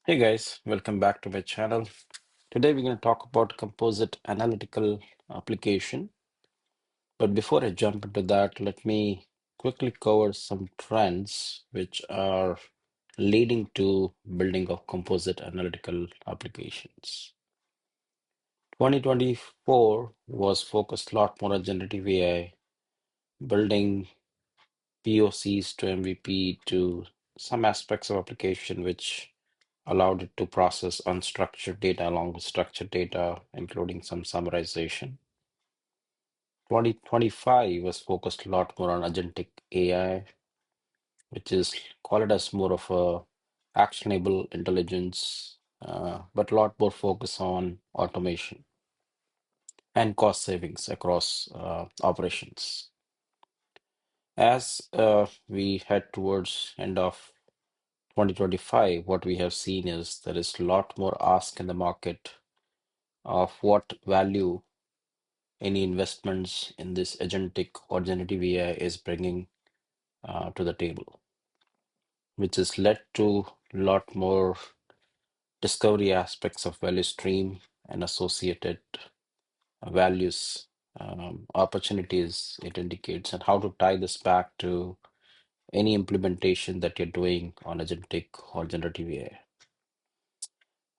Hey guys, welcome back to my channel. Today we're going to talk about composite analytical application. But before I jump into that, let me quickly cover some trends which are leading to building of composite analytical applications. 2024 was focused a lot more on generative AI, building POCs to MVP to some aspects of application which allowed it to process unstructured data along with structured data, including some summarization. 2025 was focused a lot more on agentic AI, which is call it as more of a actionable intelligence, but a lot more focus on automation and cost savings across operations. As we head towards end of 2025, what we have seen is there is a lot more ask in the market of what value any investments in this agentic or generative AI is bringing to the table, which has led to a lot more discovery aspects of value stream and associated values, opportunities it indicates, and how to tie this back to any implementation that you're doing on agentic or generative AI.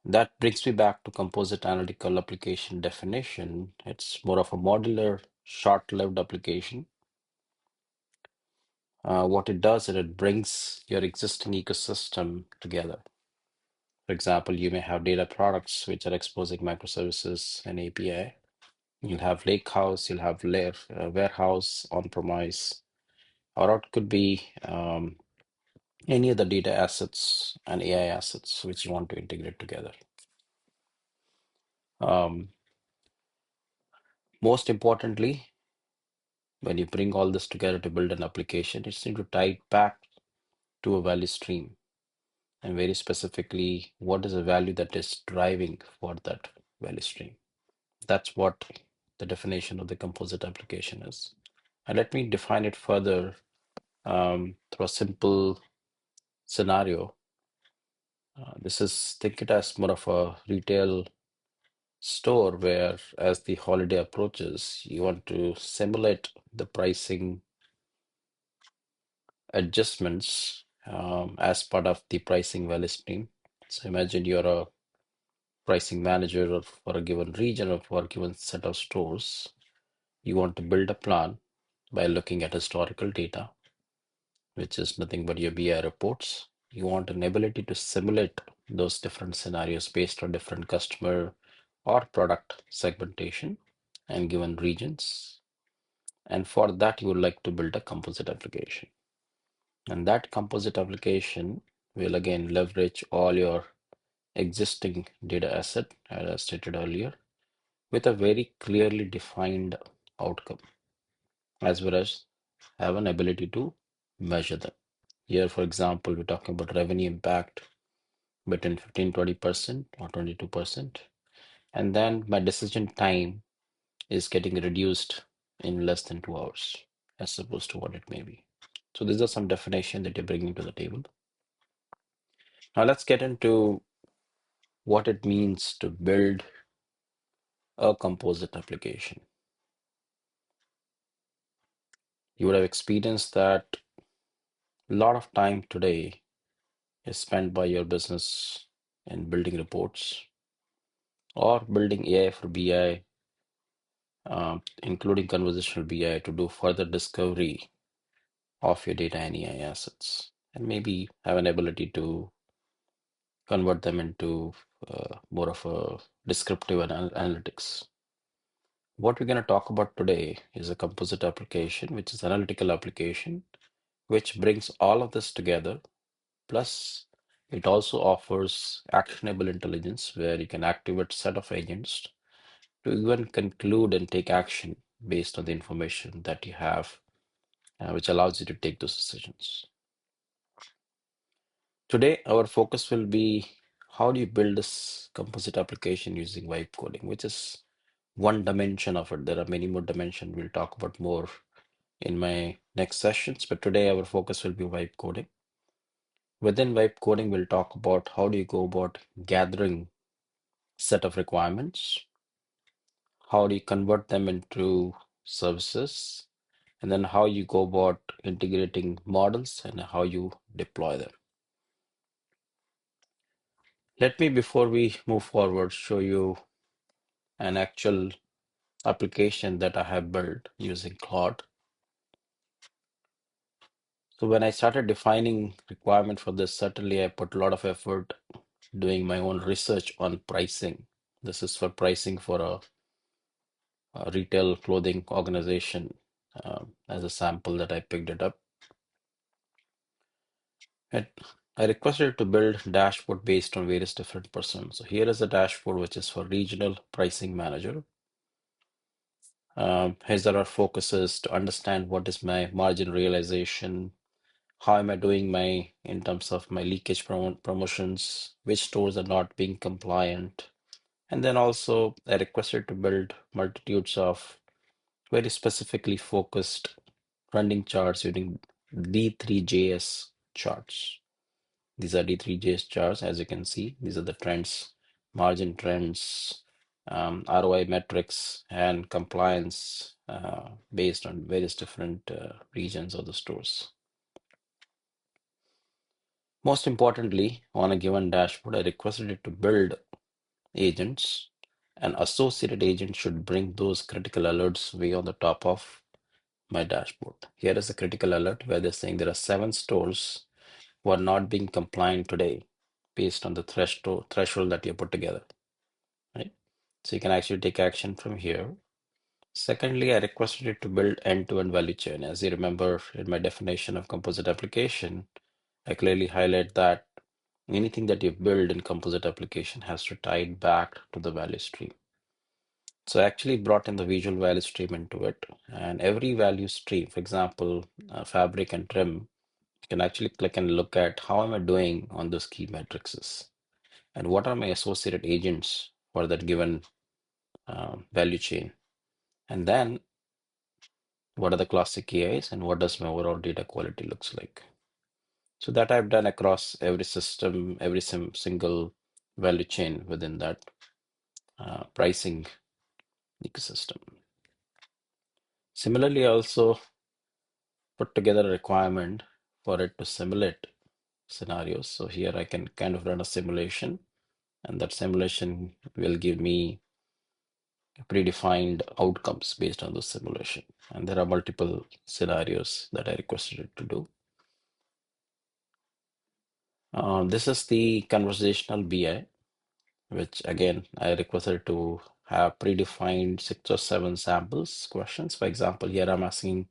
That brings me back to composite analytical application definition. It's more of a modular, short-lived application. What it does is it brings your existing ecosystem together. For example, you may have data products which are exposing microservices and API. You'll have lakehouse, you'll have warehouse on-premise, or it could be any of the data assets and AI assets which you want to integrate together. Um, Most importantly, when you bring all this together to build an application, it's need to tie it back to a value stream. And very specifically, what is the value that is driving for that value stream? That's what the definition of the composite application is. And let me define it further through a simple scenario. This is, think it as more of a retail store where, as the holiday approaches, you want to simulate the pricing adjustments as part of the pricing value stream. So imagine you're a pricing manager for a given region or for a given set of stores. You want to build a plan by looking at historical data, which is nothing but your BI reports. You want an ability to simulate those different scenarios based on different customer or product segmentation and given regions. And for that, you would like to build a composite application. And that composite application will again leverage all your existing data asset, as I stated earlier, with a very clearly defined outcome, as well as have an ability to measure them. Here, for example, we're talking about revenue impact between 15-20% or 22%. And then my decision time is getting reduced in less than 2 hours, as opposed to what it may be. So these are some definition that you're bringing to the table. Now let's get into what it means to build a composite application. You would have experienced that a lot of time today is spent by your business in building reports or building AI for BI, including conversational BI to do further discovery of your data and AI assets, and maybe have an ability to convert them into more of a descriptive analytics. What we're going to talk about today is a composite application, which is analytical application, which brings all of this together. Plus, it also offers actionable intelligence where you can activate set of agents to even conclude and take action based on the information that you have, which allows you to take those decisions. Today, our focus will be how do you build this composite application using vibe coding, which is one dimension of it. There are many more dimensions. We'll talk about more in my next sessions, but today our focus will be vibe coding. Within vibe coding, we'll talk about how do you go about gathering set of requirements, how do you convert them into services, and then how you go about integrating models and how you deploy them. Let me, before we move forward, show you an actual application that I have built using Claude. So when I started defining requirement for this, certainly I put a lot of effort doing my own research on pricing. This is for pricing for a retail clothing organization as a sample that I picked it up. And I requested it to build dashboard based on various different personas. So here is a dashboard which is for regional pricing manager. Here's our focuses to understand what is my margin realization, how am I doing my in terms of my leakage promotions, which stores are not being compliant. And then also I requested to build multitudes of very specifically focused trending charts using D3JS charts. These are D3JS charts, as you can see. These are the trends, margin trends, ROI metrics, and compliance based on various different regions of the stores. Most importantly, on a given dashboard, I requested it to build agents. An associated agent should bring those critical alerts way on the top of my dashboard. Here is a critical alert where they're saying there are 7 stores who are not being compliant today based on the threshold that you put together, right? So you can actually take action from here. Secondly, I requested it to build end-to-end value chain. As you remember in my definition of composite application, I clearly highlight that anything that you build in composite application has to tie it back to the value stream. So I actually brought in the visual value stream into it, and every value stream, for example, fabric and trim, you can actually click and look at how am I doing on those key matrices and what are my associated agents for that given value chain. And then what are the classic KIs and what does my overall data quality looks like. So that I've done across every system, every single value chain within that pricing ecosystem. Similarly, I also put together a requirement for it to simulate scenarios. So here I can kind of run a simulation, and that simulation will give me predefined outcomes based on the simulation. And there are multiple scenarios that I requested it to do. This is the conversational BI, which again, I requested to have predefined 6 or 7 samples questions. For example, here I'm asking,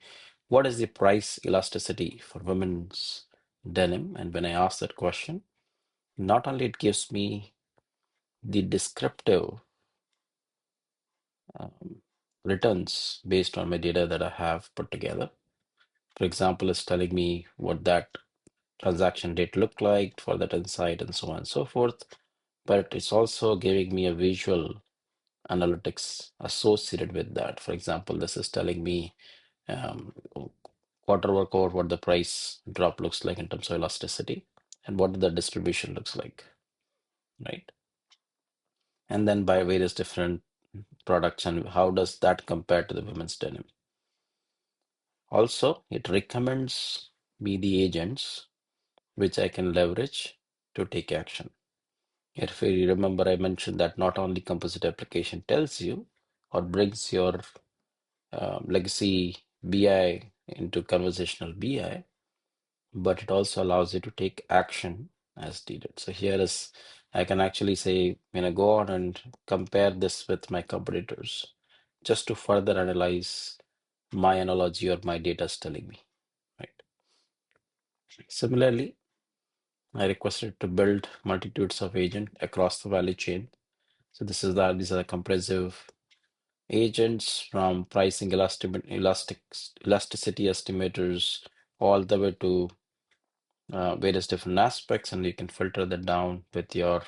what is the price elasticity for women's denim? And when I ask that question, not only it gives me the descriptive um, returns based on my data that I have put together. For example, it's telling me what that transaction date looked like for that insight and so on and so forth. But it's also giving me a visual analytics associated with that. For example, this is telling me um, quarter over quarter what the price drop looks like in terms of elasticity and what the distribution looks like, right? And then by various different products and how does that compare to the women's denim. Also, it recommends me the agents which I can leverage to take action. If you remember, I mentioned that not only composite application tells you or brings your legacy BI into conversational BI, but it also allows you to take action as needed. So here is, I can actually say, go on and compare this with my competitors just to further analyze my analogy or my data is telling me, right? Similarly, I requested to build multitudes of agents across the value chain. So these are comprehensive agents from pricing elasticity estimators all the way to various different aspects, and you can filter that down with your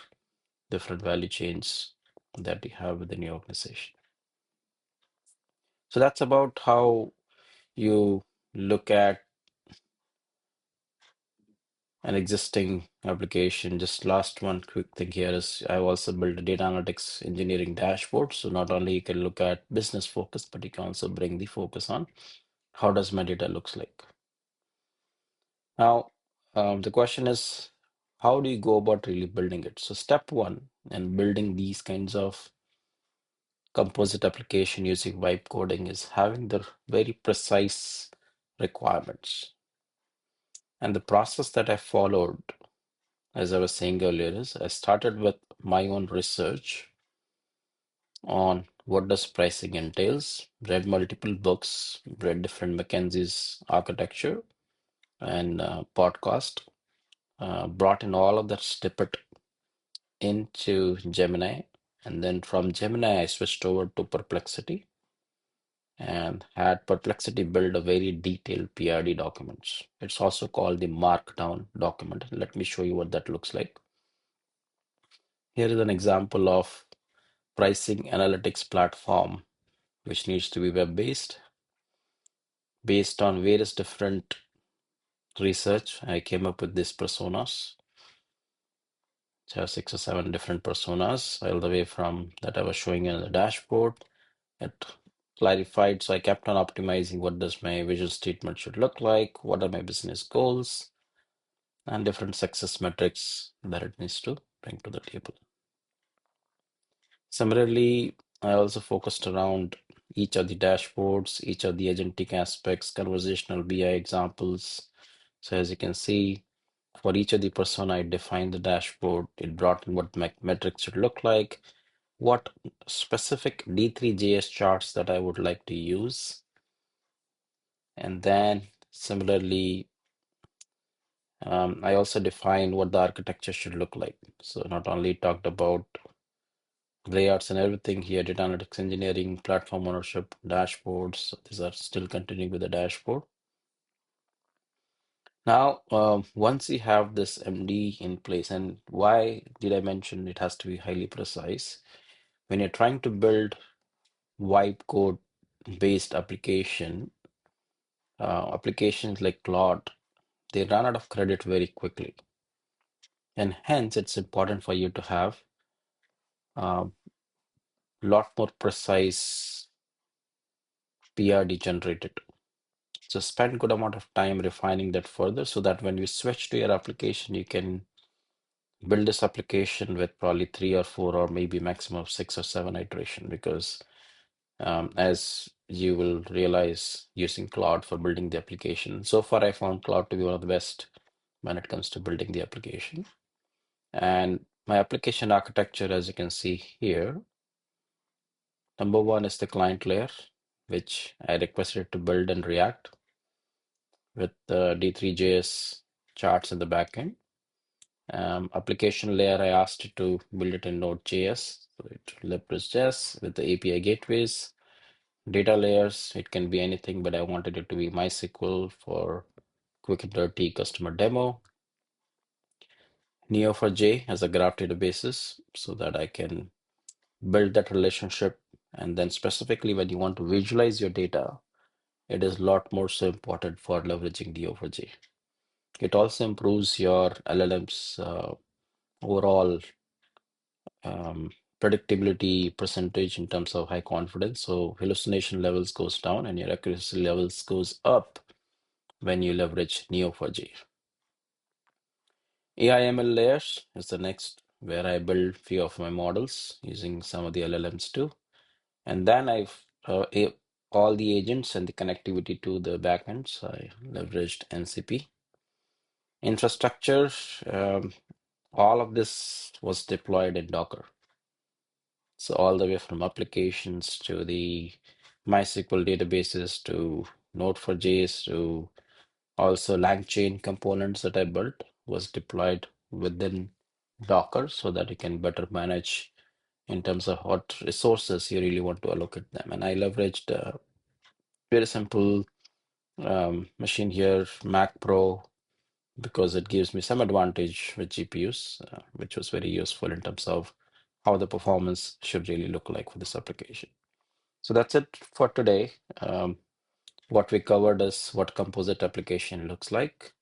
different value chains that you have within your organization. So that's about how you look at an existing application. Just last one quick thing here is I've also built a data analytics engineering dashboard. So not only you can look at business focus, but you can also bring the focus on how does my data looks like. Now, the question is, how do you go about really building it? So step one in building these kinds of composite application using vibe coding is having the very precise requirements. And the process that I followed, as I was saying earlier, is I started with my own research on what does pricing entails, read multiple books, read different McKinsey's architecture and podcast, brought in all of that snippet into Gemini. And then from Gemini, I switched over to Perplexity and had Perplexity build a very detailed PRD documents. It's also called the Markdown document. Let me show you what that looks like. Here is an example of pricing analytics platform, which needs to be web-based. Based on various different research, I came up with these personas. So I have 6 or 7 different personas, all the way from that I was showing in the dashboard. It clarified, so I kept on optimizing what does my vision statement should look like, what are my business goals, and different success metrics that it needs to bring to the table. Similarly, I also focused around each of the dashboards, each of the agentic aspects, conversational BI examples. So as you can see, for each of the persona, I defined the dashboard. It brought in what metrics should look like, what specific D3JS charts that I would like to use. And then similarly, I also defined what the architecture should look like. So not only talked about layouts and everything here, data analytics engineering, platform ownership, dashboards. So these are still continuing with the dashboard. Now, once you have this MD in place, and why did I mention it has to be highly precise? When you're trying to build vibe code based applications like Claude, they run out of credit very quickly. And hence, it's important for you to have a lot more precise PRD generated. So spend good amount of time refining that further so that when you switch to your application, you can build this application with probably 3 or 4 or maybe maximum of 6 or 7 iteration. Because as you will realize using Cloud for building the application, so far I found Cloud to be one of the best when it comes to building the application. And my application architecture, as you can see here, number one is the client layer, which I requested to build in React with the D3JS charts in the backend. Application layer, I asked it to build it in Node.js, so it leverages with the API gateways. Data layers, it can be anything, but I wanted it to be MySQL for quick and dirty customer demo. Neo4j as a graph databases so that I can build that relationship. And then specifically when you want to visualize your data, it is a lot more so important for leveraging Neo4j. It also improves your LLM's overall predictability percentage in terms of high confidence. So hallucination levels goes down and your accuracy levels goes up when you leverage Neo4j. AI/ML layers is the next where I build few of my models using some of the LLMs too. And then I've all the agents and the connectivity to the backends. I leveraged NCP. Infrastructure, all of this was deployed in Docker. So all the way from applications to the MySQL databases to Node4j to also LangChain components that I built was deployed within Docker so that you can better manage in terms of what resources you really want to allocate them. And I leveraged a very simple machine here, Mac Pro, because it gives me some advantage with GPUs, which was very useful in terms of how the performance should really look like for this application. So that's it for today. What we covered is what composite application looks like,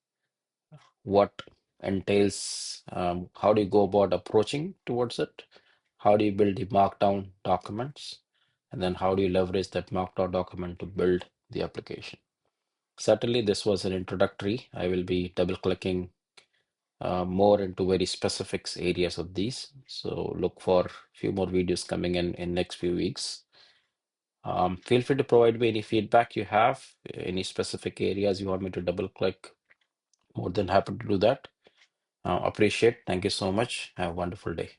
what entails how do you go about approaching towards it? How do you build the markdown documents? And then how do you leverage that markdown document to build the application? Certainly, this was an introductory. I will be double clicking more into very specific areas of these. So look for a few more videos coming in next few weeks. Feel free to provide me any feedback you have, any specific areas you want me to double click. More than happy to do that. Appreciate. Thank you so much. Have a wonderful day.